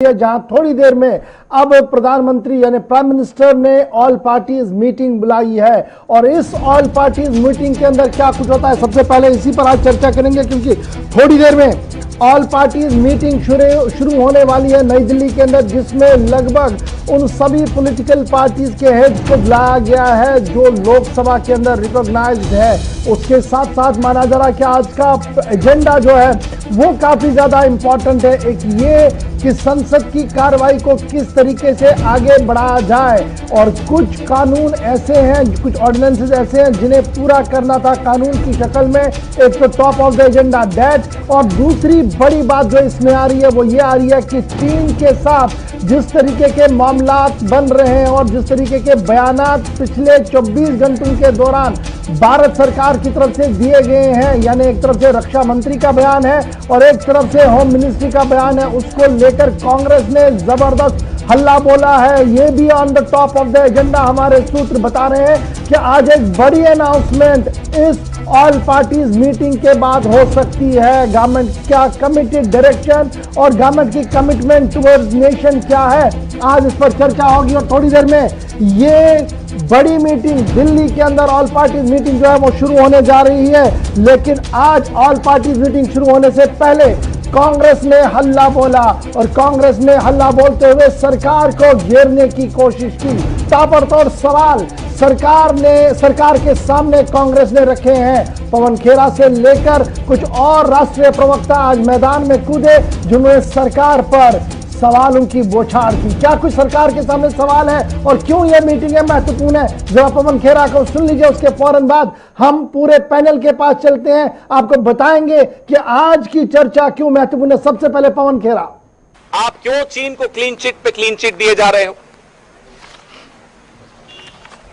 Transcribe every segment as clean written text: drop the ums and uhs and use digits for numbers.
जहां थोड़ी देर में अब प्रधानमंत्री यानी प्राइम मिनिस्टर ने ऑल पार्टीज मीटिंग बुलाई है और इस ऑल पार्टीज मीटिंग के अंदर क्या कुछ होता है, सबसे पहले इसी पर आज चर्चा करेंगे क्योंकि थोड़ी देर में ऑल पार्टीज मीटिंग शुरू होने वाली है नई दिल्ली के अंदर, जिसमें लगभग उन सभी पॉलिटिकल पार्टीज के हेड को बुलाया गया है जो लोकसभा के अंदर रिकॉग्नाइज्ड है। उसके साथ साथ माना जा रहा है कि आज का एजेंडा जो है वो काफी ज्यादा इंपॉर्टेंट है। एक ये कि संसद की कार्रवाई को किस तरीके से आगे बढ़ाया जाए और कुछ कानून ऐसे हैं, कुछ ऑर्डिनेंसेस ऐसे हैं जिन्हें पूरा करना था कानून की शक्ल में। एक तो top of the agenda that, और दूसरी बड़ी बात जो इसमें आ रही है वो ये आ रही है कि चीन के साथ जिस तरीके के मामलात बन रहे हैं और जिस तरीके के बयानात पिछले 24 घंटों के दौरान भारत सरकार की तरफ से दिए गए हैं, यानी एक तरफ से रक्षा मंत्री का बयान है और एक तरफ से होम मिनिस्ट्री का बयान है, उसको लेकर कांग्रेस ने जबरदस्त हल्ला बोला है। ये भी on the top of the agenda हमारे सूत्र बता रहे हैं कि आज एक बड़ी अनाउंसमेंट इस ऑल पार्टीज मीटिंग के बाद हो सकती है। गवर्नमेंट क्या कमिटेड डायरेक्शन और गवर्नमेंट की कमिटमेंट टुवर्ड्स नेशन क्या है, आज इस पर चर्चा होगी। और थोड़ी देर में ये बड़ी मीटिंग दिल्ली के अंदर ऑल पार्टीज मीटिंग जो है वो शुरू होने जा रही है, लेकिन आज ऑल पार्टीज मीटिंग शुरू होने से पहले कांग्रेस ने हल्ला बोला और कांग्रेस ने हल्ला बोलते हुए सरकार को घेरने की कोशिश की। ताबड़तोड़ सवाल सरकार के सामने कांग्रेस ने रखे हैं। पवन खेरा से लेकर कुछ और राष्ट्रीय प्रवक्ता आज मैदान में कूदे जिन्होंने सरकार पर सवालों की बौछार की। क्या कुछ सरकार के सामने सवाल है और क्यों यह मीटिंग है महत्वपूर्ण है, जरा पवन खेरा को सुन लीजिए। उसके फौरन बाद हम पूरे पैनल के पास चलते हैं, आपको बताएंगे कि आज की चर्चा क्यों महत्वपूर्ण है। सबसे पहले पवन खेरा, आप क्यों चीन को क्लीन चिट पे क्लीन चिट दिए जा रहे हो?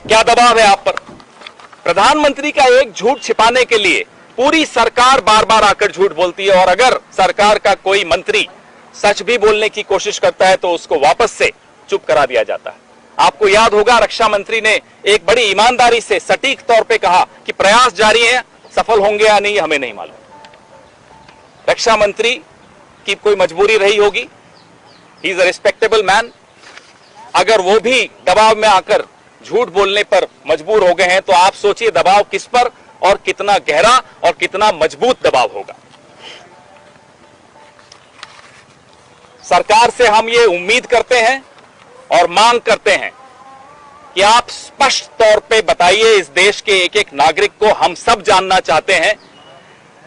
क्या दबाव है आप पर? प्रधानमंत्री का एक झूठ छिपाने के लिए पूरी सरकार बार बार आकर झूठ बोलती है और अगर सरकार का कोई मंत्री सच भी बोलने की कोशिश करता है तो उसको वापस से चुप करा दिया जाता है। आपको याद होगा रक्षा मंत्री ने एक बड़ी ईमानदारी से सटीक तौर पे कहा कि प्रयास जारी है, सफल होंगे या नहीं हमें नहीं मालूम। रक्षा मंत्री की कोई मजबूरी रही होगी, he is a respectable man. अगर वो भी दबाव में आकर झूठ बोलने पर मजबूर हो गए हैं तो आप सोचिए दबाव किस पर और कितना गहरा और कितना मजबूत दबाव होगा। सरकार से हम ये उम्मीद करते हैं और मांग करते हैं कि आप स्पष्ट तौर पे बताइए इस देश के एक एक नागरिक को, हम सब जानना चाहते हैं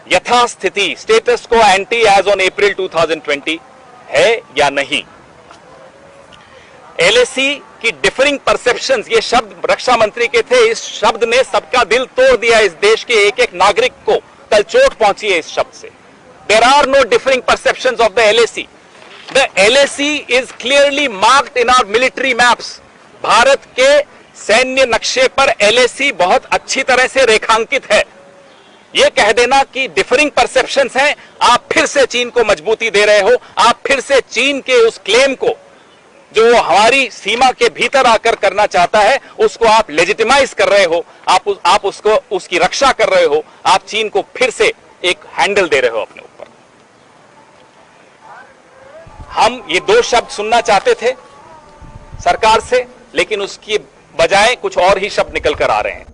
यथास्थिति स्टेटस को एंटी एज ऑन अप्रैल 2020 है या नहीं। एलएसी की डिफरिंग परसेप्शंस, ये शब्द रक्षा मंत्री के थे, इस शब्द ने सबका दिल तोड़ दिया। इस देश के एक एक नागरिक को कल चोट पहुंची है इस शब्द से। There are no differing perceptions of the LAC. The LAC is clearly marked in our military maps. Bharat के सैन्य नक्शे पर LAC बहुत अच्छी तरह से रेखांकित है। यह कह देना कि डिफरिंग परसेप्शंस हैं, आप फिर से चीन को मजबूती दे रहे हो, आप फिर से चीन के उस क्लेम को जो हमारी सीमा के भीतर आकर करना चाहता है उसको आप लेजिटिमाइज कर रहे हो, आप उसको उसकी रक्षा कर रहे हो, आप चीन को फिर से एक हैंडल दे रहे हो अपने ऊपर। हम ये दो शब्द सुनना चाहते थे सरकार से, लेकिन उसकी बजाय कुछ और ही शब्द निकल कर आ रहे हैं।